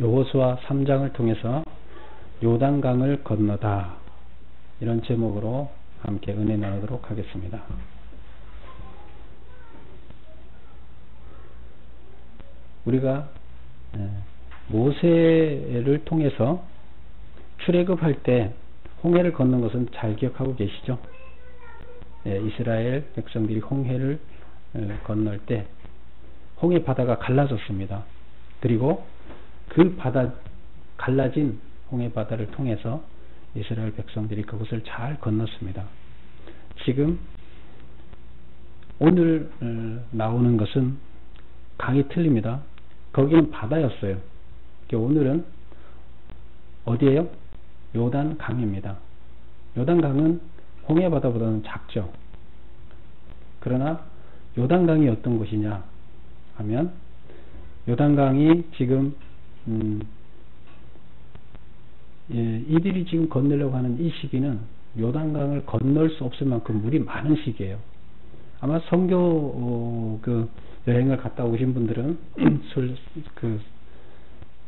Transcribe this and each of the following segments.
여호수아 3장을 통해서 요단강을 건너다, 이런 제목으로 함께 은혜 나누도록 하겠습니다. 우리가 모세를 통해서 출애굽할 때 홍해를 건넌 것은 잘 기억하고 계시죠? 이스라엘 백성들이 홍해를 건널 때 홍해 바다가 갈라졌습니다. 그리고 그 바다, 갈라진 홍해 바다를 통해서 이스라엘 백성들이 그것을 잘 건넜습니다. 지금 오늘 나오는 것은 강이 틀립니다. 거기는 바다였어요. 오늘은 어디예요? 요단강입니다. 요단강은 홍해 바다보다는 작죠. 그러나 요단강이 어떤 곳이냐 하면, 요단강이 지금 이들이 지금 건너려고 하는 이 시기는 요단강을 건널 수 없을 만큼 물이 많은 시기예요. 아마 선교 여행을 갔다 오신 분들은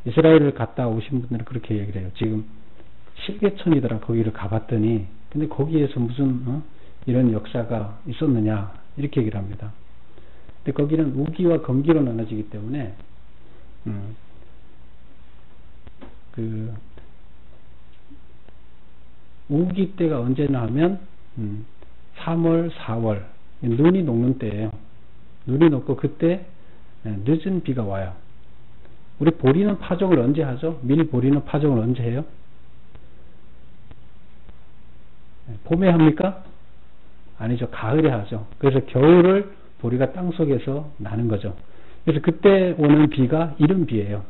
이스라엘을 갔다 오신 분들은 그렇게 얘기를 해요. 지금 실개천이더라, 거기를 가봤더니. 근데 거기에서 무슨 이런 역사가 있었느냐, 이렇게 얘기를 합니다. 근데 거기는 우기와 검기로 나눠지기 때문에 우기 때가 언제나 하면 3월, 4월 눈이 녹는 때예요. 눈이 녹고 그때 늦은 비가 와요. 우리 보리는 파종을 언제 하죠? 밀 보리는 파종을 언제 해요? 봄에 합니까? 아니죠. 가을에 하죠. 그래서 겨울을 보리가 땅속에서 나는 거죠. 그래서 그때 오는 비가 이른 비예요.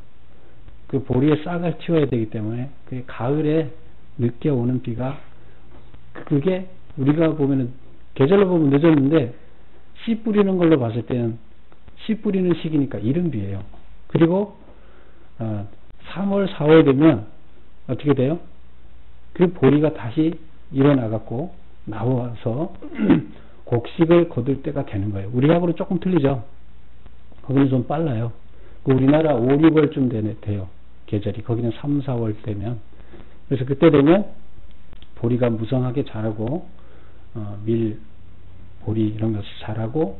그 보리의 싹을 틔워야 되기 때문에 그 가을에 늦게 오는 비가, 그게 우리가 보면은 계절로 보면 늦었는데 씨 뿌리는 걸로 봤을 때는 씨 뿌리는 시기니까 이른 비예요. 그리고 3월, 4월 되면 어떻게 돼요? 그 보리가 다시 일어나갖고 나와서 곡식을 거둘 때가 되는 거예요. 우리하고는 조금 틀리죠. 거기는 좀 빨라요. 우리나라 5, 6월쯤 돼요. 계절이. 거기는 3, 4월 되면. 그래서 그때 되면 보리가 무성하게 자라고 밀, 보리 이런 것이 자라고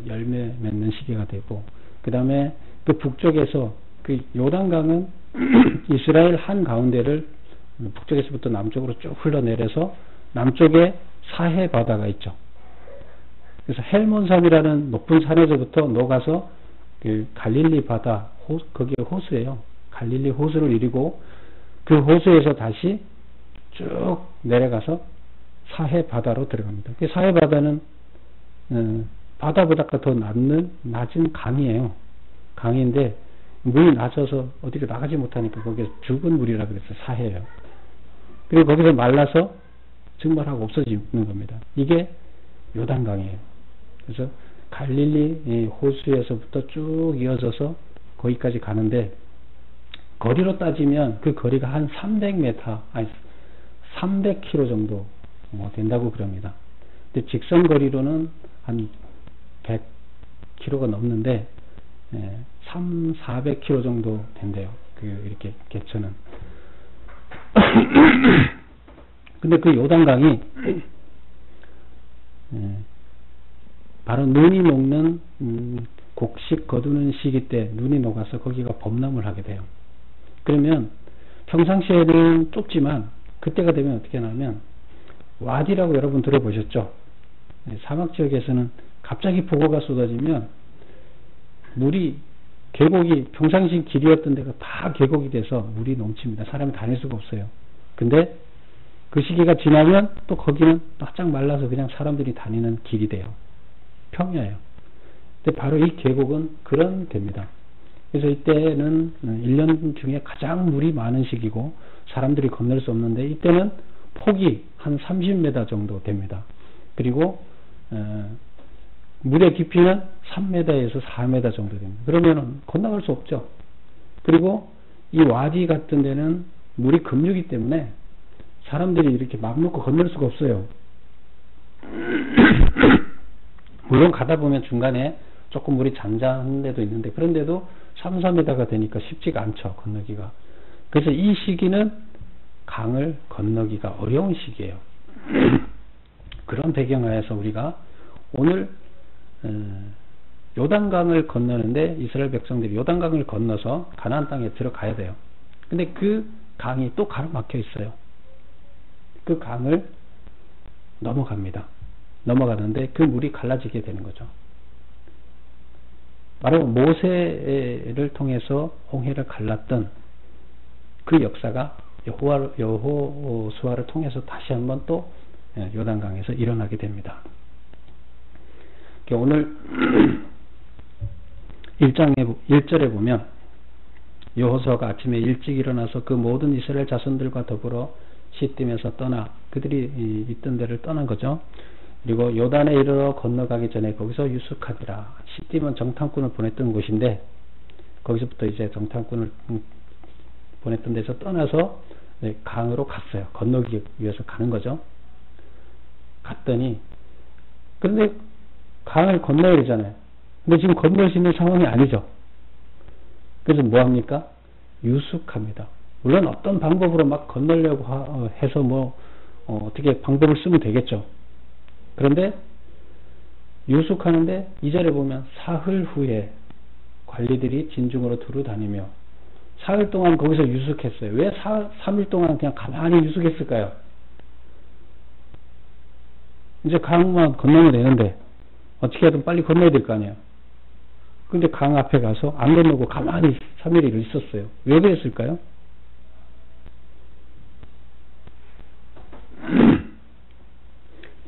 열매 맺는 시기가 되고, 그 다음에 그 북쪽에서 그 요단강은 이스라엘 한 가운데를 북쪽에서부터 남쪽으로 쭉 흘러내려서 남쪽에 사해 바다가 있죠. 그래서 헬몬산이라는 높은 산에서부터 녹아서 그 갈릴리 바다, 거기가 호수예요. 갈릴리 호수를 이루고 그 호수에서 다시 쭉 내려가서 사해 바다로 들어갑니다. 그 사해 바다는 바다보다 더 낮은 강이에요. 강인데 물이 낮아서 어디로 나가지 못하니까 거기에 죽은 물이라 그래서 사해예요. 그리고 거기서 말라서 증발하고 없어지는 겁니다. 이게 요단강이에요. 그래서 갈릴리 호수에서부터 쭉 이어져서 거기까지 가는데, 거리로 따지면 그 거리가 한 300m, 아니 300km 정도 된다고 그럽니다. 근데 직선 거리로는 한 100km가 넘는데 400km 정도 된대요. 이렇게 개천은. 근데 그 요단강이 바로 눈이 녹는 곡식 거두는 시기 때 눈이 녹아서 거기가 범람을 하게 돼요. 그러면 평상시에는 좁지만 그때가 되면 어떻게 하냐면, 와디라고 여러분 들어보셨죠? 사막 지역에서는 갑자기 폭우가 쏟아지면 물이, 계곡이 평상시 길이었던 데가 다 계곡이 돼서 물이 넘칩니다. 사람이 다닐 수가 없어요. 근데 그 시기가 지나면 또 거기는 바짝 말라서 그냥 사람들이 다니는 길이 돼요. 평야예요. 근데 바로 이 계곡은 그런 데입니다. 그래서 이때는 1년 중에 가장 물이 많은 시기고 사람들이 건널 수 없는데, 이때는 폭이 한 30m 정도 됩니다. 그리고 물의 깊이는 3m에서 4m 정도 됩니다. 그러면 건너갈 수 없죠. 그리고 이 와디 같은 데는 물이 급류이기 때문에 사람들이 이렇게 맘 놓고 건널 수가 없어요. 물론 가다 보면 중간에 조금 물이 잔잔한 데도 있는데, 그런데도 삼삼에다가 되니까 쉽지가 않죠. 건너기가. 그래서 이 시기는 강을 건너기가 어려운 시기예요. 그런 배경하에서 우리가 오늘 요단강을 건너는데 이스라엘 백성들이 요단강을 건너서 가나안 땅에 들어가야 돼요. 근데 그 강이 또 가로막혀 있어요. 그 강을 넘어갑니다. 넘어가는데 그 물이 갈라지게 되는 거죠. 바로 모세를 통해서 홍해를 갈랐던 그 역사가 여호수아를 통해서 다시 한번 또 요단강에서 일어나게 됩니다. 오늘 1절에 보면 여호수아가 아침에 일찍 일어나서 그 모든 이스라엘 자손들과 더불어 시딤에서 떠나 그들이 있던 데를 떠난 거죠. 그리고 요단에 이르러 건너가기 전에 거기서 유숙하니라. 시딤은 정탐꾼을 보냈던 곳인데 거기서부터 이제 정탐꾼을 보냈던 데서 떠나서 강으로 갔어요. 건너기 위해서 가는 거죠. 갔더니 그런데 강을 건너야 되잖아요. 근데 지금 건널 수 있는 상황이 아니죠. 그래서 뭐합니까? 유숙합니다. 물론 어떤 방법으로 막 건너려고 해서 어떻게 방법을 쓰면 되겠죠. 그런데 유숙하는데 2절에 보면 사흘 후에 관리들이 진중으로 두루 다니며 사흘 동안 거기서 유숙했어요. 왜 3일 동안 그냥 가만히 유숙했을까요? 이제 강만 건너면 되는데 어떻게 하든 빨리 건너야 될 거 아니에요. 근데 강 앞에 가서 안 건너고 가만히 3일을 있었어요. 왜 그랬을까요?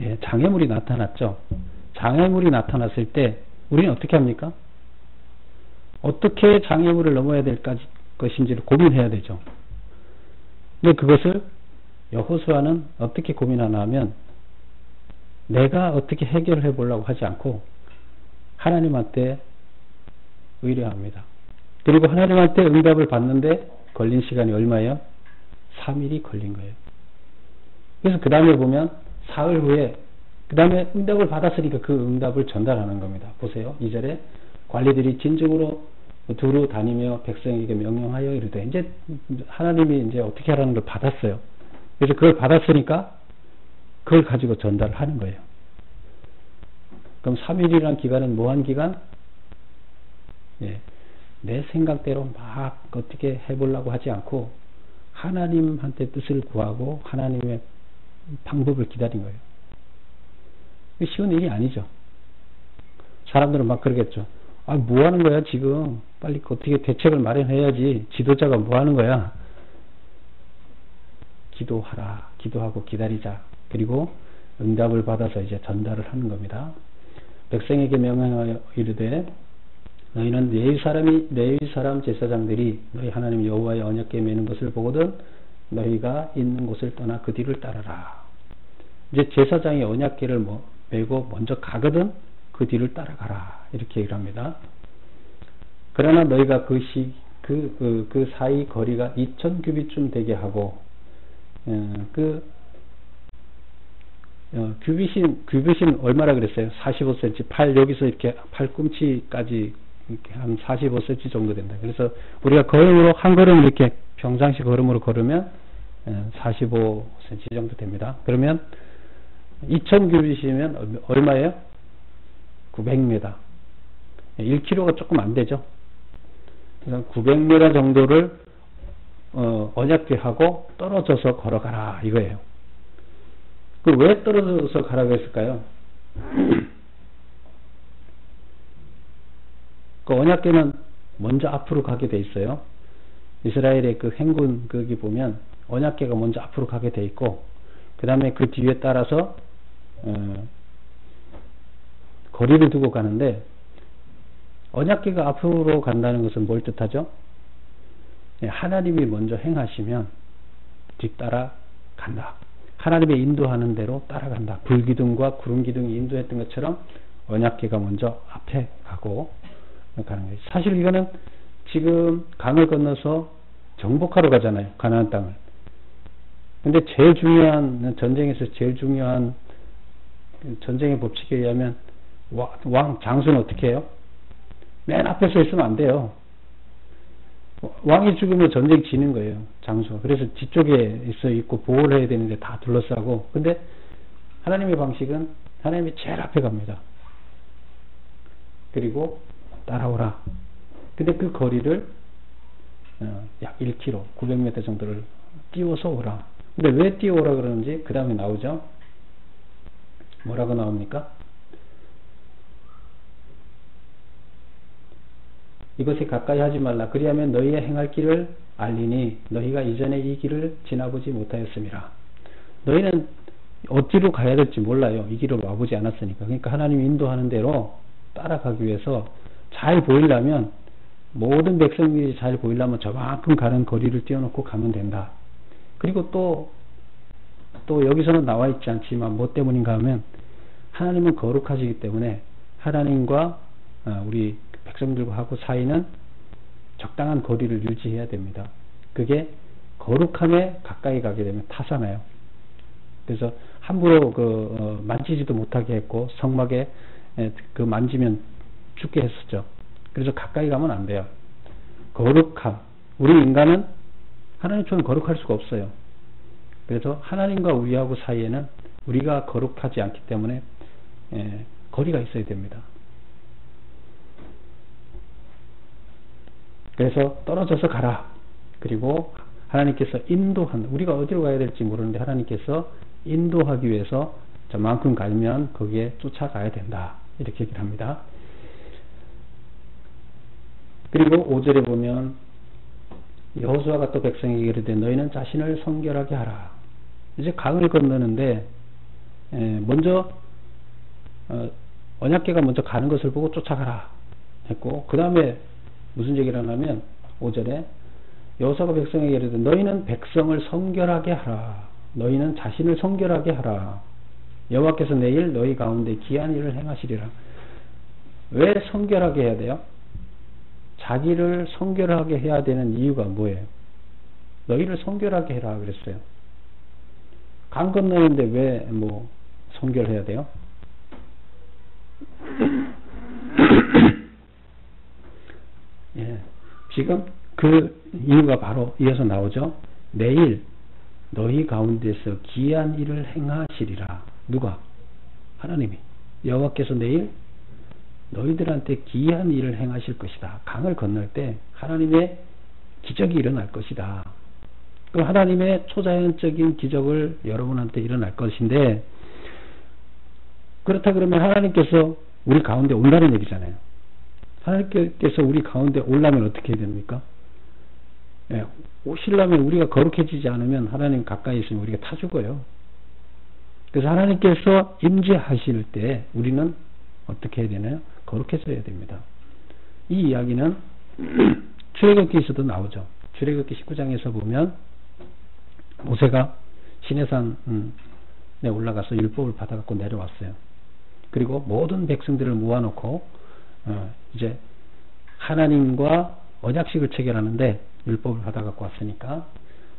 예, 장애물이 나타났죠. 장애물이 나타났을 때 우리는 어떻게 합니까? 어떻게 장애물을 넘어야 될 것인지를 고민해야 되죠. 근데 그것을 여호수아는 어떻게 고민하나 하면 내가 어떻게 해결해 보려고 하지 않고 하나님한테 의뢰합니다. 그리고 하나님한테 응답을 받는데 걸린 시간이 얼마예요? 3일이 걸린 거예요. 그래서 그 다음에 보면 사흘 후에 그 다음에 응답을 받았으니까 그 응답을 전달하는 겁니다. 보세요. 2절에 관리들이 진중으로 두루 다니며 백성에게 명령하여 이르되 이제 하나님이 이제 어떻게 하라는 걸 받았어요. 그래서 그걸 받았으니까 그걸 가지고 전달을 하는 거예요. 그럼 3일이라는 기간은 뭐한 기간? 예, 내 생각대로 막 어떻게 해보려고 하지 않고 하나님한테 뜻을 구하고 하나님의 방법을 기다린 거예요. 쉬운 일이 아니죠. 사람들은 막 그러겠죠. 아, 뭐 하는 거야 지금? 빨리 어떻게 대책을 마련해야지. 지도자가 뭐 하는 거야? 기도하라. 기도하고 기다리자. 그리고 응답을 받아서 이제 전달을 하는 겁니다. 백성에게 명령하여 이르되 너희는 레위 사람 제사장들이 너희 하나님 여호와의 언약궤 매는 것을 보거든 너희가 있는 곳을 떠나 그 뒤를 따르라. 이제 제사장이 언약궤를 메고 먼저 가거든 그 뒤를 따라가라. 이렇게 얘기를 합니다. 그러나 너희가 그 사이 거리가 2000규빗쯤 되게 하고 규빗은 얼마나 그랬어요? 45cm. 팔 여기서 이렇게 팔꿈치까지 이렇게 한 45cm 정도 된다. 그래서 우리가 걸음으로 한 걸음 이렇게 평상시 걸음으로 걸으면 45cm 정도 됩니다. 그러면 2000규빗이면 얼마예요? 900m. 1km가 조금 안 되죠. 그래서 900m 정도를 언약궤하고 떨어져서 걸어가라 이거예요. 왜 떨어져서 가라고 했을까요? 그 언약궤는 먼저 앞으로 가게 돼 있어요. 이스라엘의 그 행군 거기 보면 언약궤가 먼저 앞으로 가게 돼 있고 그 다음에 그 뒤에 따라서 거리를 두고 가는데 언약궤가 앞으로 간다는 것은 뭘 뜻하죠? 하나님이 먼저 행하시면 뒤따라 간다. 하나님의 인도하는 대로 따라간다. 불기둥과 구름기둥이 인도했던 것처럼 언약궤가 먼저 앞에 가고 가는 거예요. 사실 이거는 지금 강을 건너서 정복하러 가잖아요. 가나안 땅을. 근데 제일 중요한 전쟁에서 제일 중요한 전쟁의 법칙에 의하면 왕 장수는 어떻게 해요? 맨 앞에 서 있으면 안 돼요. 왕이 죽으면 전쟁 지는 거예요. 장수가. 그래서 뒤쪽에 있고 보호를 해야 되는데 다 둘러싸고. 근데 하나님의 방식은 하나님이 제일 앞에 갑니다. 그리고 따라오라. 근데 그 거리를 약 1km, 900m 정도를 띄워서 오라. 근데 왜 띄워오라 그러는지 그 다음에 나오죠. 뭐라고 나옵니까? 이것에 가까이 하지 말라. 그리하면 너희의 행할 길을 알리니 너희가 이전에 이 길을 지나보지 못하였음이라. 너희는 어디로 가야 될지 몰라요. 이 길을 와보지 않았으니까. 그러니까 하나님이 인도하는 대로 따라가기 위해서 잘 보이려면, 모든 백성들이 잘 보이려면 저만큼 가는 거리를 띄워놓고 가면 된다. 그리고 또 여기서는 나와 있지 않지만 뭐 때문인가 하면 하나님은 거룩하시기 때문에 하나님과 우리 백성들과 하고 사이는 적당한 거리를 유지해야 됩니다. 그게 거룩함에 가까이 가게 되면 타잖아요. 그래서 함부로 만지지도 못하게 했고, 성막에 만지면 죽게 했었죠. 그래서 가까이 가면 안 돼요. 거룩함. 우리 인간은 하나님처럼 거룩할 수가 없어요. 그래서 하나님과 우리하고 사이에는 우리가 거룩하지 않기 때문에 거리가 있어야 됩니다. 그래서 떨어져서 가라. 그리고 하나님께서 인도한다. 우리가 어디로 가야 될지 모르는데 하나님께서 인도하기 위해서 저만큼 가면 거기에 쫓아가야 된다. 이렇게 얘기를 합니다. 그리고 5절에 보면 여호수아가 또 백성에게 이르되 너희는 자신을 성결하게 하라. 이제 강을 건너는데 먼저 언약궤가 먼저 가는 것을 보고 쫓아가라 했고, 그 다음에 무슨 얘기를 하냐면 5절에 여호수아가 백성에게 이르되 너희는 백성을 성결하게 하라. 너희는 자신을 성결하게 하라. 여호와께서 내일 너희 가운데 기이한 일을 행하시리라. 왜 성결하게 해야 돼요? 자기를 성결하게 해야 되는 이유가 뭐예요? 너희를 성결하게 해라 그랬어요. 강 건너는데 왜 성결해야 돼요? 예, 지금 그 이유가 바로 이어서 나오죠. 내일 너희 가운데서 기이한 일을 행하시리라. 누가? 하나님이. 여호와께서 내일 너희들한테 기이한 일을 행하실 것이다. 강을 건널 때 하나님의 기적이 일어날 것이다. 그럼 하나님의 초자연적인 기적을 여러분한테 일어날 것인데, 그렇다 그러면 하나님께서 우리 가운데 온다는 얘기잖아요. 하나님께서 우리 가운데 오려면 어떻게 해야 됩니까? 오시려면 우리가 거룩해지지 않으면 하나님 가까이 있으면 우리가 타 죽어요. 그래서 하나님께서 임재하실 때 우리는 어떻게 해야 되나요? 거룩해져야 됩니다. 이 이야기는 출애굽기에서도 나오죠. 출애굽기 19장에서 보면 모세가 시내산에 올라가서 율법을 받아갖고 내려왔어요. 그리고 모든 백성들을 모아놓고 이제 하나님과 언약식을 체결하는데, 율법을 받아갖고 왔으니까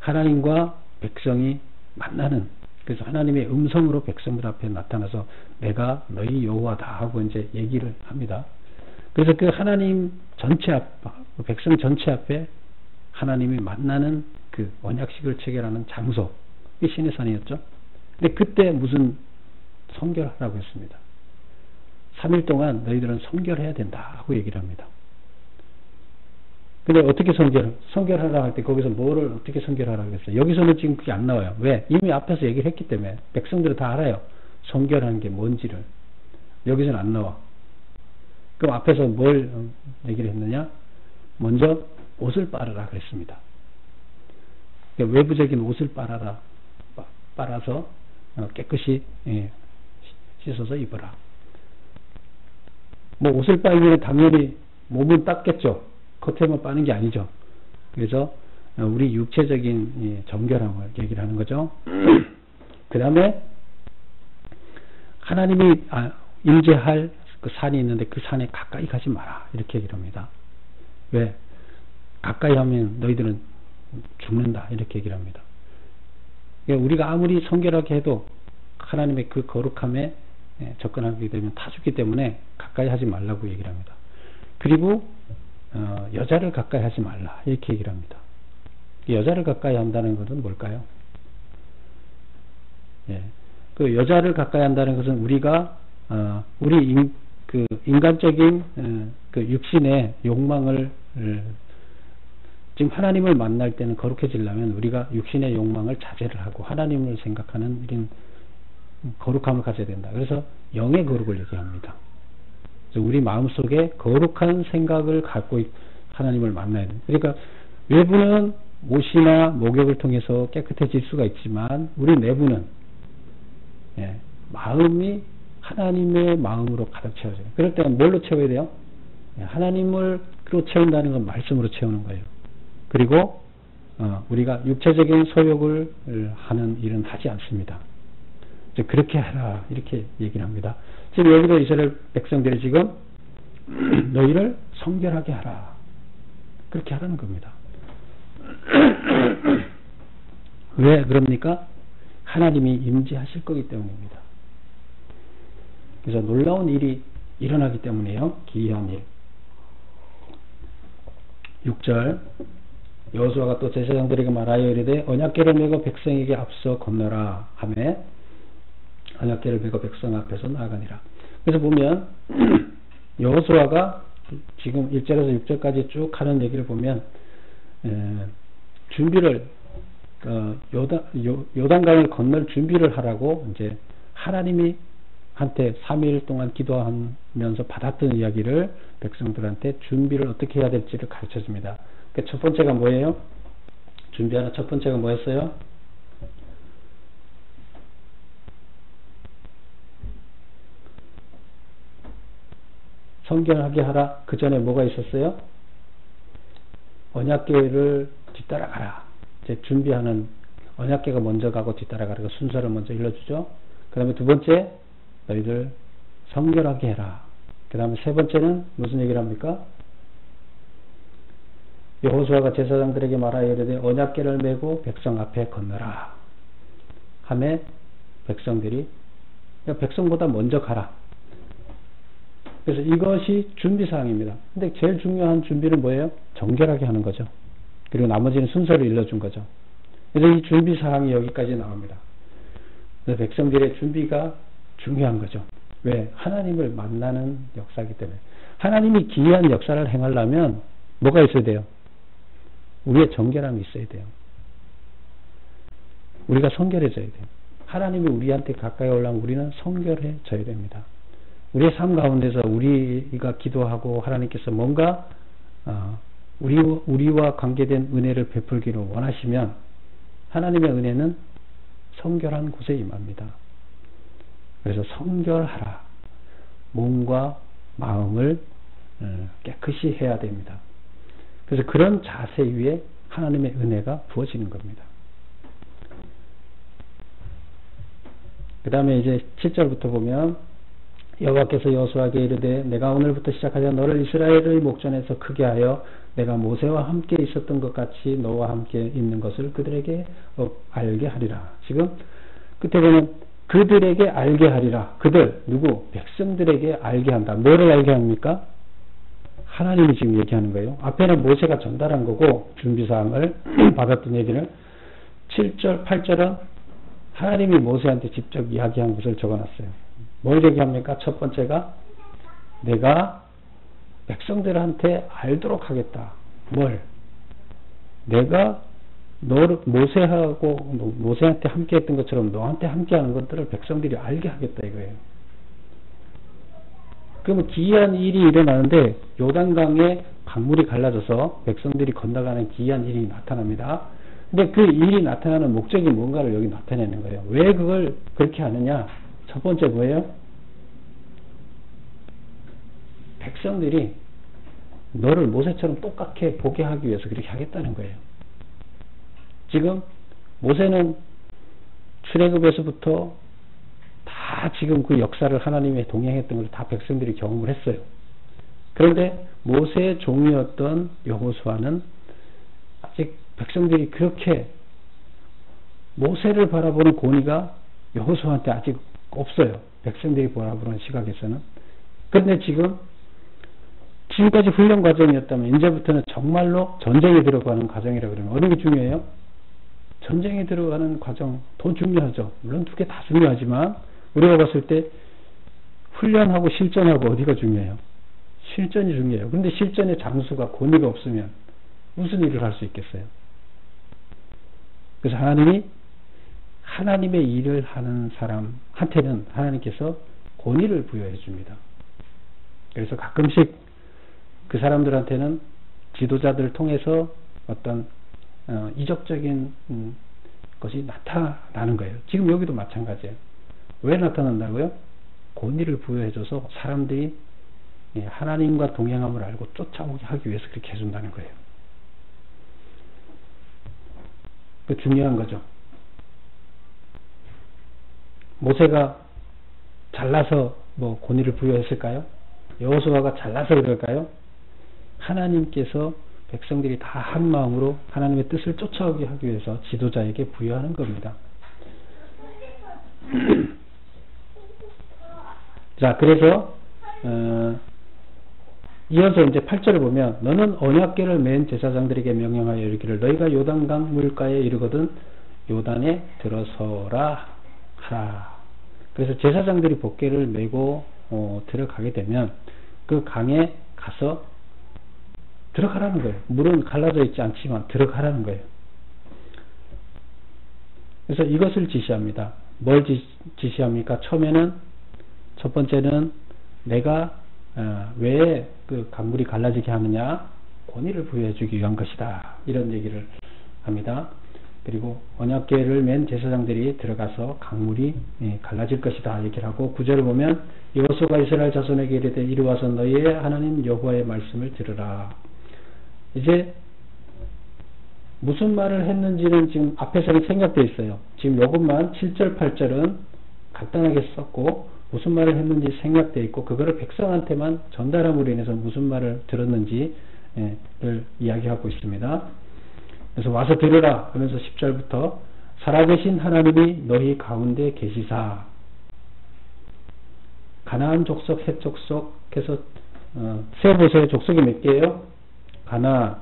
하나님과 백성이 만나는, 그래서 하나님의 음성으로 백성들 앞에 나타나서 내가 너희 여호와다 하고 이제 얘기를 합니다. 그래서 그 하나님 전체 앞, 백성 전체 앞에 하나님이 만나는 그 언약식을 체결하는 장소, 이 시내산이었죠. 근데 그때 무슨 성결하라고 했습니다. 3일 동안 너희들은 성결해야 된다 하고 얘기를 합니다. 근데 어떻게 성결하라 할 때 거기서 뭐를 어떻게 성결하라고 했어요? 여기서는 지금 그게 안 나와요. 왜? 이미 앞에서 얘기를 했기 때문에 백성들은 다 알아요. 성결하는 게 뭔지를. 여기서는 안 나와. 그럼 앞에서 뭘 얘기를 했느냐? 먼저 옷을 빨아라 그랬습니다. 그러니까 외부적인 옷을 빨아서 깨끗이 씻어서 입어라. 옷을 빨면 당연히 몸은 닦겠죠. 겉에만 빠는 게 아니죠. 그래서 우리 육체적인 정결함을 얘기를 하는 거죠. 그 다음에 하나님이 임재할 그 산이 있는데 그 산에 가까이 가지 마라 이렇게 얘기를 합니다. 왜? 가까이 하면 너희들은 죽는다 이렇게 얘기를 합니다. 그러니까 우리가 아무리 성결하게 해도 하나님의 그 거룩함에 접근하게 되면 타 죽기 때문에 가까이 하지 말라고 얘기를 합니다. 그리고 여자를 가까이 하지 말라 이렇게 얘기를 합니다. 여자를 가까이 한다는 것은 뭘까요? 예, 그 여자를 가까이 한다는 것은 우리가 우리 인간적인 그 육신의 욕망을 지금 하나님을 만날 때는 거룩해지려면 우리가 육신의 욕망을 자제를 하고 하나님을 생각하는 이런 거룩함을 가져야 된다. 그래서 영의 거룩을 얘기합니다. 그래서 우리 마음속에 거룩한 생각을 갖고 하나님을 만나야 됩니다. 그러니까 외부는 옷이나 목욕을 통해서 깨끗해질 수가 있지만 우리 내부는 마음이 하나님의 마음으로 가득 채워져요. 그럴 때는 뭘로 채워야 돼요? 하나님으로 채운다는 건 말씀으로 채우는 거예요. 그리고 우리가 육체적인 소욕을 하는 일은 하지 않습니다. 그렇게 하라 이렇게 얘기를 합니다. 지금 여기도 이스라엘 백성들이 지금 너희를 성결하게 하라 그렇게 하라는 겁니다. 왜 그럽니까? 하나님이 임재하실 거기 때문입니다. 그래서 놀라운 일이 일어나기 때문이에요. 기이한 일. 6절 여호수아가 또 제사장들에게 말하여 이르되 언약궤를 메고 백성에게 앞서 건너라 하매 언약궤를 메고 백성 앞에서 나아가니라. 그래서 보면 여호수아가 지금 1절에서 6절까지 쭉 하는 얘기를 보면 준비를 요단강을 건널 준비를 하라고 이제 하나님이 한테 3일 동안 기도하면서 받았던 이야기를 백성들한테 준비를 어떻게 해야 될지를 가르쳐 줍니다. 그 첫 번째가 뭐예요? 준비하는 첫 번째가 뭐였어요? 성결하게 하라. 그 전에 뭐가 있었어요? 언약궤를 뒤따라가라. 이제 준비하는 언약궤가 먼저 가고 뒤따라가라. 그 순서를 먼저 일러주죠. 그 다음에 두 번째 너희들 성결하게 해라. 그 다음에 세 번째는 무슨 얘기를 합니까? 여호수아가 제사장들에게 말하여 이르되 언약궤를 메고 백성 앞에 건너라 하매 백성들이 백성보다 먼저 가라. 그래서 이것이 준비사항입니다. 근데 제일 중요한 준비는 뭐예요? 정결하게 하는 거죠. 그리고 나머지는 순서를 일러준 거죠. 그래서 이 준비사항이 여기까지 나옵니다. 그래서 백성들의 준비가 중요한 거죠. 왜? 하나님을 만나는 역사이기 때문에. 하나님이 기이한 역사를 행하려면 뭐가 있어야 돼요? 우리의 정결함이 있어야 돼요. 우리가 성결해져야 돼요. 하나님이 우리한테 가까이 오려면 우리는 성결해져야 됩니다. 우리의 삶 가운데서 우리가 기도하고 하나님께서 뭔가 우리와 관계된 은혜를 베풀기를 원하시면 하나님의 은혜는 성결한 곳에 임합니다. 그래서 성결하라. 몸과 마음을 깨끗이 해야 됩니다. 그래서 그런 자세 위에 하나님의 은혜가 부어지는 겁니다. 그 다음에 이제 7절부터 보면 여호와께서 여호수아에게 이르되 내가 오늘부터 시작하여 너를 이스라엘의 목전에서 크게 하여 내가 모세와 함께 있었던 것 같이 너와 함께 있는 것을 그들에게 알게 하리라. 지금 끝에 보면 그들에게 알게 하리라. 그들 누구? 백성들에게 알게 한다. 뭐를 알게 합니까? 하나님이 지금 얘기하는 거예요. 앞에는 모세가 전달한 거고 준비사항을 받았던 얘기를 7절 8절은 하나님이 모세한테 직접 이야기한 것을 적어놨어요. 뭘 얘기합니까? 첫 번째가 내가 백성들한테 알도록 하겠다. 뭘? 내가 너를 모세한테 함께 했던 것처럼 너한테 함께 하는 것들을 백성들이 알게 하겠다 이거예요. 그러면 기이한 일이 일어나는데 요단강에 강물이 갈라져서 백성들이 건너가는 기이한 일이 나타납니다. 근데 그 일이 나타나는 목적이 뭔가를 여기 나타내는 거예요. 왜 그걸 그렇게 하느냐? 첫 번째 뭐예요? 백성들이 너를 모세처럼 똑같게 보게 하기 위해서 그렇게 하겠다는 거예요. 지금 모세는 출애굽에서부터 다 지금 그 역사를 하나님의 동행했던 걸 다 백성들이 경험을 했어요. 그런데 모세의 종이었던 여호수아는 아직 백성들이 그렇게 모세를 바라보는 권위가 여호수아한테 아직 없어요. 백성들이 바라보는 시각에서는. 그런데 지금 지금까지 훈련 과정이었다면 이제부터는 정말로 전쟁에 들어가는 과정이라고 그러면 어느 게 중요해요? 전쟁에 들어가는 과정 더 중요하죠. 물론 두 개 다 중요하지만 우리가 봤을 때 훈련하고 실전하고 어디가 중요해요? 실전이 중요해요. 그런데 실전의 장수가 권위가 없으면 무슨 일을 할 수 있겠어요? 그래서 하나님이 하나님의 일을 하는 사람한테는 하나님께서 권위를 부여해 줍니다. 그래서 가끔씩 그 사람들한테는 지도자들을 통해서 어떤 이적적인 것이 나타나는 거예요. 지금 여기도 마찬가지예요. 왜 나타난다고요? 권위를 부여해줘서 사람들이 하나님과 동행함을 알고 쫓아오게 하기 위해서 그렇게 해준다는 거예요. 그 중요한 거죠. 모세가 잘나서 뭐 권위를 부여했을까요? 여호수아가 잘나서 그럴까요? 하나님께서 백성들이 다 한 마음으로 하나님의 뜻을 쫓아오게 하기 위해서 지도자에게 부여하는 겁니다. 자, 그래서 이어서 이제 8절을 보면 너는 언약궤를 맨 제사장들에게 명령하여 이르기를 너희가 요단강 물가에 이르거든 요단에 들어서라 하라. 그래서 제사장들이 법궤를 메고 들어가게 되면 그 강에 가서 들어가라는 거예요. 물은 갈라져 있지 않지만 들어가라는 거예요. 그래서 이것을 지시합니다. 뭘 지시합니까? 처음에는 첫 번째는 내가 왜 그 강물이 갈라지게 하느냐? 권위를 부여해 주기 위한 것이다. 이런 얘기를 합니다. 그리고 언약궤를 맨 제사장들이 들어가서 강물이 갈라질 것이다 얘기를 하고 9절을 보면 여호수아가 이스라엘 자손에게 이르되 이리 와서 너희의 하나님 여호와의 말씀을 들으라. 이제 무슨 말을 했는지는 지금 앞에서는 생략되어 있어요. 지금 요것만 7절 8절은 간단하게 썼고 무슨 말을 했는지 생략되어 있고 그거를 백성한테만 전달함으로 인해서 무슨 말을 들었는지를 이야기하고 있습니다. 그래서 와서 들으라 하면서 10절부터 살아계신 하나님이 너희 가운데 계시사 가나안 족속, 헷 족속해서 세어보세요. 족속이 몇 개예요? 가나안,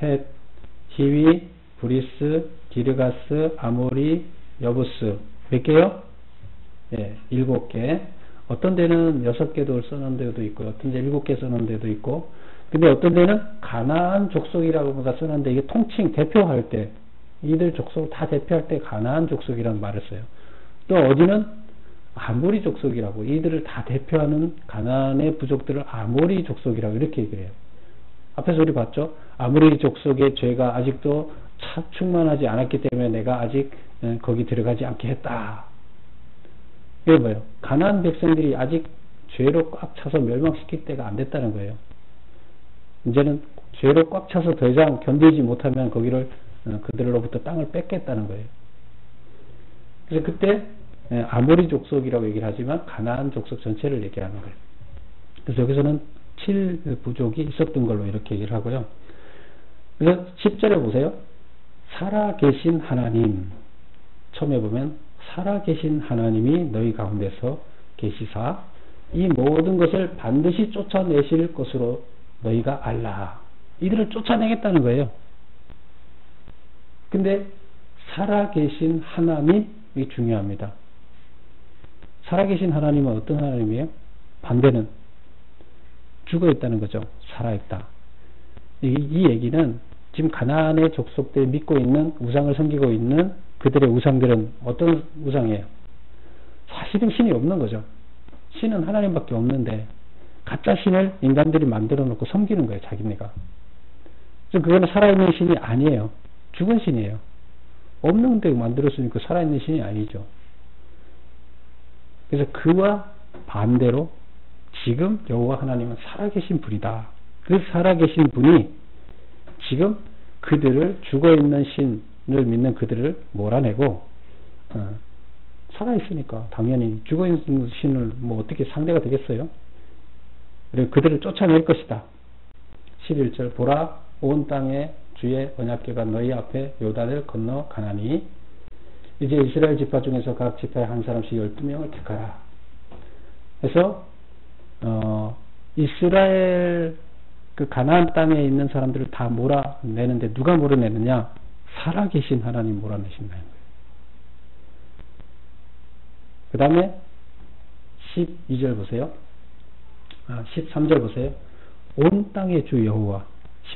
헷, 히위, 브리스, 기르가스, 아모리, 여부스 몇 개요? 예, 7개. 어떤 데는 6개도 써놓은 데도 있고 어떤 데 7개 써놓은 데도 있고 근데 어떤 데는 가나안 족속이라고 보다 쓰는데 이게 통칭 대표할 때 이들 족속 다 대표할 때 가나안 족속이라는 말을 써요. 또 어디는 아모리 족속이라고 이들을 다 대표하는 가나안의 부족들을 아모리 족속이라고 이렇게 얘기를 해요. 앞에서 우리 봤죠? 아모리 족속의 죄가 아직도 충만하지 않았기 때문에 내가 아직 거기 들어가지 않게 했다. 이게 뭐예요? 가나안 백성들이 아직 죄로 꽉 차서 멸망시킬 때가 안 됐다는 거예요. 이제는 죄로 꽉 차서 더 이상 견디지 못하면 거기를 그들로부터 땅을 뺏겠다는 거예요. 그래서 그때 아모리 족속이라고 얘기를 하지만 가나안 족속 전체를 얘기하는 거예요. 그래서 여기서는 7부족이 있었던 걸로 이렇게 얘기를 하고요. 그래서 10절에 보세요. 살아계신 하나님 처음에 보면 살아계신 하나님이 너희 가운데서 계시사 이 모든 것을 반드시 쫓아내실 것으로 너희가 알라. 이들을 쫓아내겠다는 거예요. 근데 살아계신 하나님이 중요합니다. 살아계신 하나님은 어떤 하나님이에요? 반대는 죽어있다는 거죠. 살아있다. 이 얘기는 지금 가나안의 족속들이 믿고 있는 우상을 섬기고 있는 그들의 우상들은 어떤 우상이에요? 사실은 신이 없는 거죠. 신은 하나님밖에 없는데 가짜 신을 인간들이 만들어 놓고 섬기는 거예요. 자기네가. 그래서 그거는 살아있는 신이 아니에요. 죽은 신이에요. 없는 데 만들었으니까 살아있는 신이 아니죠. 그래서 그와 반대로 지금 여호와 하나님은 살아계신 분이다. 그 살아계신 분이 지금 그들을 죽어있는 신을 믿는 그들을 몰아내고 살아있으니까 당연히 죽어있는 신을 뭐 어떻게 상대가 되겠어요? 그리고 그들을 쫓아낼 것이다. 11절 보라 온 땅에 주의 언약궤가 너희 앞에 요단을 건너 가나니 이제 이스라엘 지파 중에서 각 지파에 한 사람씩 12명을 택하라. 그래서 이스라엘 그 가나안 땅에 있는 사람들을 다 몰아내는데 누가 몰아내느냐? 살아계신 하나님 몰아내신다는 거예요. 그 다음에 12절 보세요. 13절 보세요. 온 땅의 주 여호와.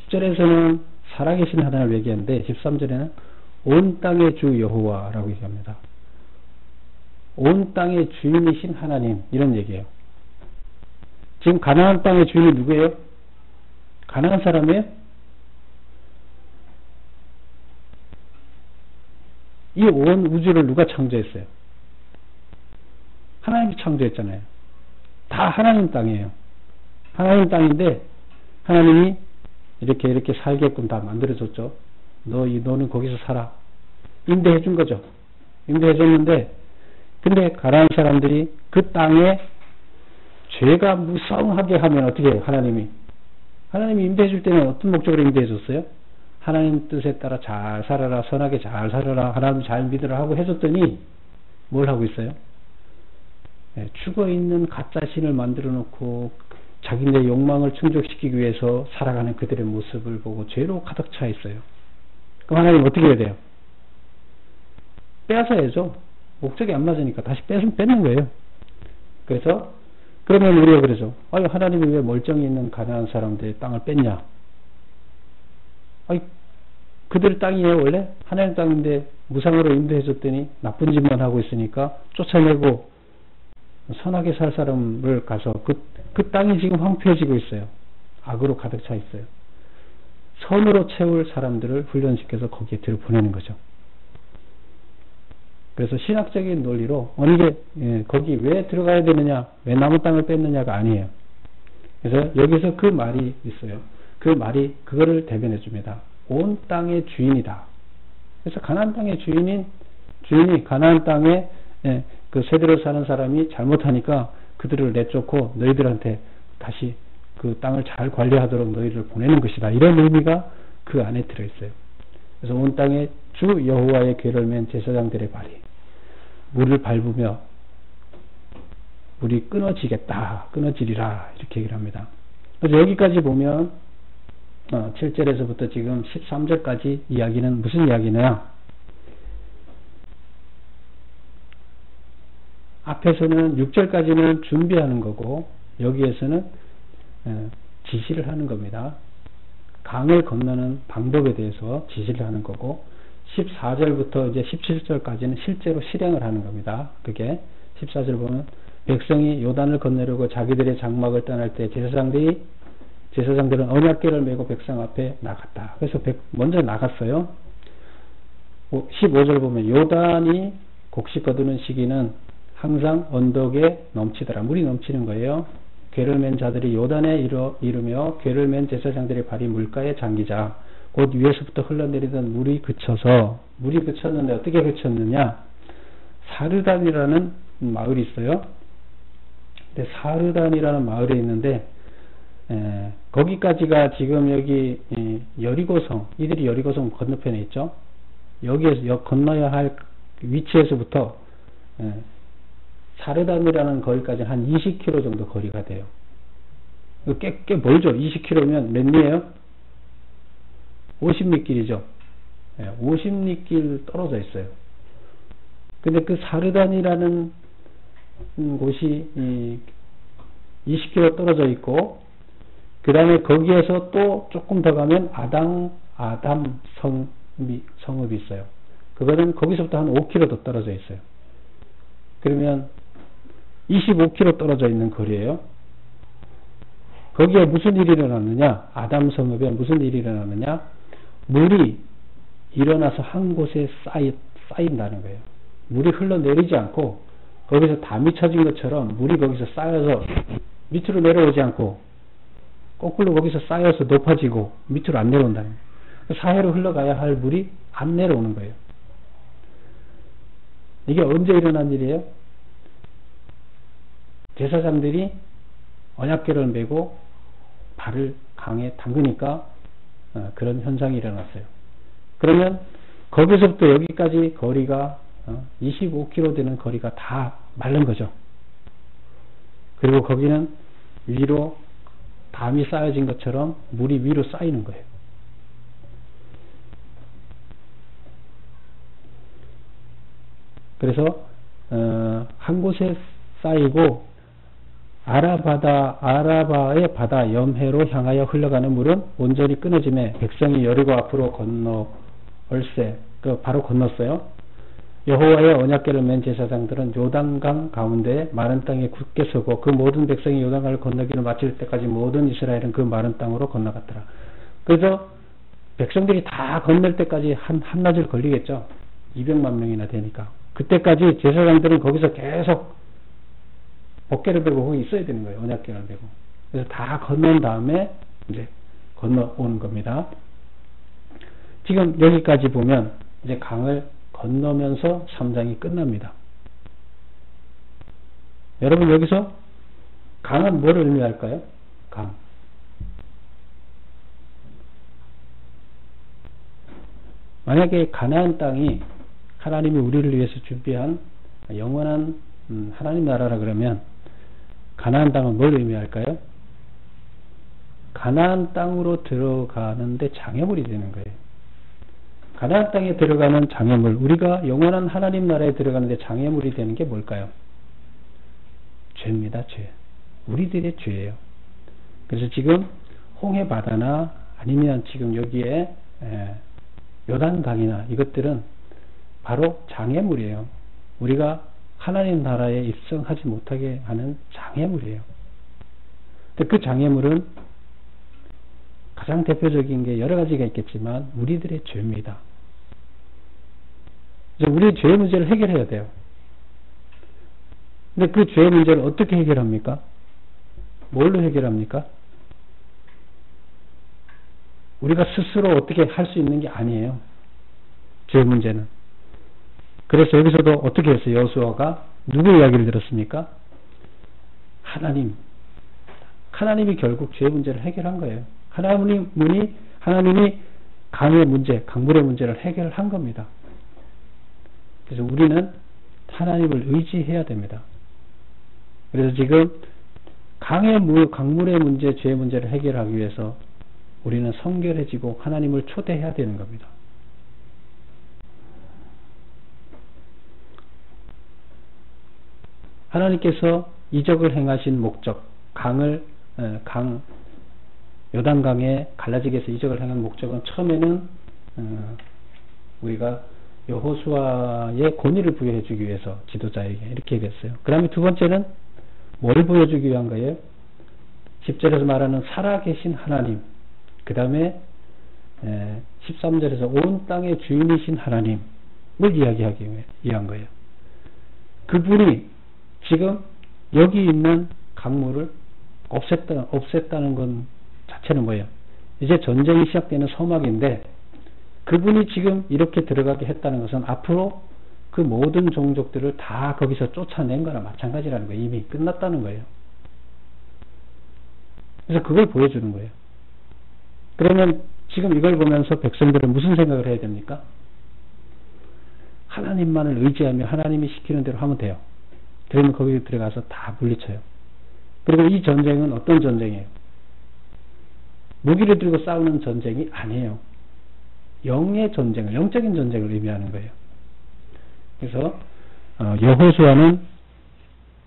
10절에서는 살아계신 하나님을 얘기하는데 13절에는 온 땅의 주 여호와라고 얘기합니다. 온 땅의 주인이신 하나님, 이런 얘기예요. 지금 가나안 땅의 주인이 누구예요? 가나안 사람이에요? 이 온 우주를 누가 창조했어요? 하나님이 창조했잖아요. 다 하나님 땅이에요. 하나님 땅인데 하나님이 이렇게 살게끔 다 만들어줬죠. 너는 거기서 살아. 임대해 준 거죠. 임대해 줬는데, 근데 가나안 사람들이 그 땅에 죄가 무성하게 하면 어떻게 해요? 하나님이 임대해 줄 때는 어떤 목적으로 임대해 줬어요? 하나님 뜻에 따라 잘 살아라, 선하게 잘 살아라, 하나님 잘 믿으라 하고 해줬더니 뭘 하고 있어요? 죽어있는 가짜 신을 만들어 놓고 자기네 욕망을 충족시키기 위해서 살아가는 그들의 모습을 보고 죄로 가득 차 있어요. 그럼 하나님 어떻게 해야 돼요? 빼앗아야죠. 목적이 안 맞으니까 다시 뺏는 거예요. 그래서 그러면 우리가 그러죠. 아유, 하나님이 왜 멀쩡히 있는 가나안 사람들의 땅을 뺐냐? 아니, 그들 땅이에요. 원래 하나님 땅인데 무상으로 임대해줬더니 나쁜 짓만 하고 있으니까 쫓아내고 선하게 살 사람을 가서 그 땅이 지금 황폐해지고 있어요. 악으로 가득 차 있어요. 선으로 채울 사람들을 훈련시켜서 거기에 들여보내는 거죠. 그래서 신학적인 논리로 이게 거기 왜 들어가야 되느냐, 왜 남은 땅을 뺐느냐가 아니에요. 그래서 여기서 그 말이 있어요. 그 말이 그거를 대변해 줍니다. 온 땅의 주인이다. 그래서 가나안 땅의 주인이 가나안 땅에 그 세대로 사는 사람이 잘못하니까 그들을 내쫓고 너희들한테 다시 그 땅을 잘 관리하도록 너희를 보내는 것이다. 이런 의미가 그 안에 들어있어요. 그래서 온 땅에 주 여호와의 궤를 맨 제사장들의 발이 물을 밟으며 물이 끊어지리라 이렇게 얘기를 합니다. 그래서 여기까지 보면 7절에서부터 지금 13절까지 이야기는 무슨 이야기냐? 앞에서는 6절까지는 준비하는 거고 여기에서는 지시를 하는 겁니다. 강을 건너는 방법에 대해서 지시를 하는 거고 14절부터 이제 17절까지는 실제로 실행을 하는 겁니다. 그게 14절 보면 백성이 요단을 건너려고 자기들의 장막을 떠날 때 제사장들은 언약궤를 메고 백성 앞에 나갔다. 그래서 먼저 나갔어요. 15절 보면 요단이 곡식 거두는 시기는 항상 언덕에 넘치더라. 물이 넘치는 거예요. 궤를 맨 자들이 요단에 이르며 궤를 맨 제사장들의 발이 물가에 잠기자. 곧 위에서부터 흘러내리던 물이 그쳤는데 어떻게 그쳤느냐? 사르단이라는 마을이 있어요. 근데 사르단이라는 마을에 있는데 거기까지가 지금 여기 여리고성, 이들이 여리고성 건너편에 있죠. 여기에서 건너야 할 위치에서부터 사르단이라는 거리까지는 한 20km 정도 거리가 돼요. 꽤 멀죠. 20km면 몇 리예요? 50리 길이죠. 50리 떨어져 있어요. 근데 그 사르단이라는 곳이 20km 떨어져 있고 그 다음에 거기에서 또 조금 더 가면 아담 성읍이 있어요. 그거는 거기서부터 한 5km 더 떨어져 있어요. 그러면 25km 떨어져 있는 거리예요. 거기에 무슨 일이 일어났느냐? 아담 성읍에 무슨 일이 일어났느냐? 물이 일어나서 한 곳에 쌓인다는 거예요. 물이 흘러내리지 않고 거기서 담이 쳐진 것처럼 물이 거기서 쌓여서 밑으로 내려오지 않고 거꾸로 거기서 쌓여서 높아지고 밑으로 안 내려온다는 거예요. 사해로 흘러가야 할 물이 안 내려오는 거예요. 이게 언제 일어난 일이에요? 제사장들이 언약궤를 메고 발을 강에 담그니까 그런 현상이 일어났어요. 그러면 거기서부터 여기까지 거리가 25km 되는 거리가 다 마른 거죠. 그리고 거기는 위로 담이 쌓여진 것처럼 물이 위로 쌓이는 거예요. 그래서 한 곳에 쌓이고 아라바의 바다 염해로 향하여 흘러가는 물은 온전히 끊어짐에 백성이 여리고 앞으로 건너올세. 바로 건넜어요. 여호와의 언약궤를 맨 제사장들은 요단강 가운데 마른 땅에 굳게 서고 그 모든 백성이 요단강을 건너기를 마칠 때까지 모든 이스라엘은 그 마른 땅으로 건너갔더라. 그래서 백성들이 다 건널 때까지 한낮을 걸리겠죠. 200만 명이나 되니까. 그때까지 제사장들은 거기서 계속 법궤를 베고 거기 있어야 되는 거예요. 언약궤를 베고. 그래서 다 건넌 다음에 이제 건너오는 겁니다. 지금 여기까지 보면 이제 강을 건너면서 3장이 끝납니다. 여러분 여기서 강은 뭘 의미할까요? 강. 만약에 가나안 땅이 하나님이 우리를 위해서 준비한 영원한 하나님 나라라 그러면 가나안 땅은 뭘 의미할까요? 가나안 땅으로 들어가는데 장애물이 되는 거예요. 가나안 땅에 들어가는 장애물, 우리가 영원한 하나님 나라에 들어가는데 장애물이 되는 게 뭘까요? 죄입니다. 죄. 우리들의 죄예요. 그래서 지금 홍해 바다나 아니면 지금 여기에 요단강이나 이것들은 바로 장애물이에요. 우리가 하나님 나라에 입성하지 못하게 하는 장애물이에요. 근데 그 장애물은 가장 대표적인 게 여러 가지가 있겠지만 우리들의 죄입니다. 이제 우리의 죄의 문제를 해결해야 돼요. 근데 그 죄의 문제를 어떻게 해결합니까? 뭘로 해결합니까? 우리가 스스로 어떻게 할 수 있는 게 아니에요. 죄의 문제는. 그래서 여기서도 어떻게 했어요? 여호수아가 누구 이야기를 들었습니까? 하나님이 결국 죄의 문제를 해결한 거예요. 하나님이 강의 문제, 강물의 문제를 해결한 겁니다. 그래서 우리는 하나님을 의지해야 됩니다. 그래서 지금 강물의 문제, 죄의 문제를 해결하기 위해서 우리는 성결해지고 하나님을 초대해야 되는 겁니다. 하나님께서 이적을 행하신 목적, 요단강에 갈라지게 해서 이적을 행한 목적은 처음에는 우리가 여호수아의 권위를 부여해 주기 위해서 지도자에게 이렇게 얘기했어요. 그 다음에 두 번째는 뭘 보여주기 위한 거예요? 10절에서 말하는 살아계신 하나님, 그 다음에 13절에서 온 땅의 주인이신 하나님을 이야기하기 위한 거예요. 그분이 지금 여기 있는 강물을 없앴다는 건 자체는 뭐예요? 이제 전쟁이 시작되는 서막인데 그분이 지금 이렇게 들어가게 했다는 것은 앞으로 그 모든 종족들을 다 거기서 쫓아낸 거나 마찬가지라는 거예요. 이미 끝났다는 거예요. 그래서 그걸 보여주는 거예요. 그러면 지금 이걸 보면서 백성들은 무슨 생각을 해야 됩니까? 하나님만을 의지하며 하나님이 시키는 대로 하면 돼요. 그러면 거기 들어가서 다 물리쳐요. 그리고 이 전쟁은 어떤 전쟁이에요? 무기를 들고 싸우는 전쟁이 아니에요. 영의 전쟁을, 영적인 전쟁을 의미하는 거예요. 그래서 여호수아는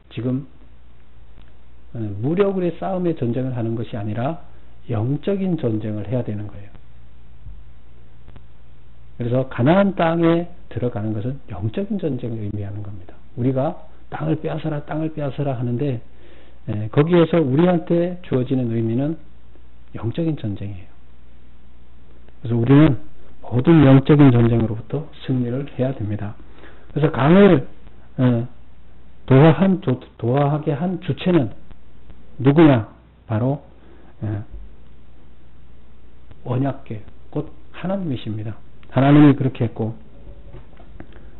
지금 무력으로의 싸움의 전쟁을 하는 것이 아니라 영적인 전쟁을 해야 되는 거예요. 그래서 가나안 땅에 들어가는 것은 영적인 전쟁을 의미하는 겁니다. 우리가 땅을 빼앗아라 하는데 거기에서 우리한테 주어지는 의미는 영적인 전쟁이에요. 그래서 우리는 모든 영적인 전쟁으로부터 승리를 해야 됩니다. 그래서 강을 도하게 한 주체는 누구냐? 바로 언약궤, 곧 하나님이십니다. 하나님이 그렇게 했고,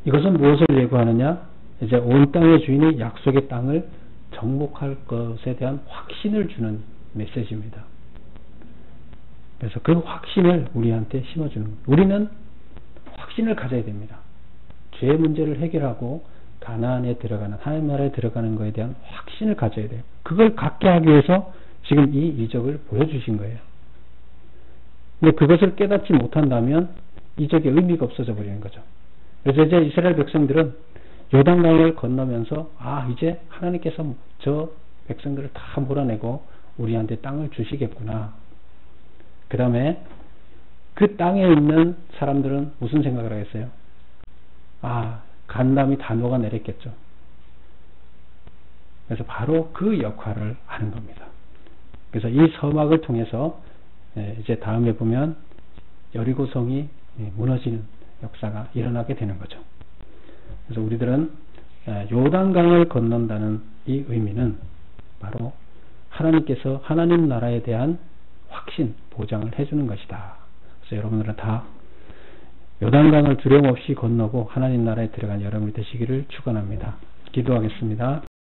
이것은 무엇을 예고하느냐? 이제 온 땅의 주인이 약속의 땅을 정복할 것에 대한 확신을 주는 메시지입니다. 그래서 그 확신을 우리한테 심어주는 거예요. 우리는 확신을 가져야 됩니다. 죄의 문제를 해결하고 가나안에 들어가는, 하나님 나라에 들어가는 것에 대한 확신을 가져야 돼요. 그걸 갖게 하기 위해서 지금 이 이적을 보여주신 거예요. 근데 그것을 깨닫지 못한다면 이적의 의미가 없어져 버리는 거죠. 그래서 이제 이스라엘 백성들은 요단강을 건너면서 이제 하나님께서 저 백성들을 다 몰아내고 우리한테 땅을 주시겠구나. 그 다음에 그 땅에 있는 사람들은 무슨 생각을 하겠어요? 간담이 다 녹아내렸겠죠. 그래서 바로 그 역할을 하는 겁니다. 그래서 이 서막을 통해서 이제 다음에 보면 여리고성이 무너지는 역사가 일어나게 되는 거죠. 그래서 우리들은 요단강을 건넌다는 이 의미는 바로 하나님께서 하나님 나라에 대한 확신, 보장을 해주는 것이다. 그래서 여러분들은 다 요단강을 두려움 없이 건너고 하나님 나라에 들어간 여러분이 되시기를 축원합니다. 기도하겠습니다.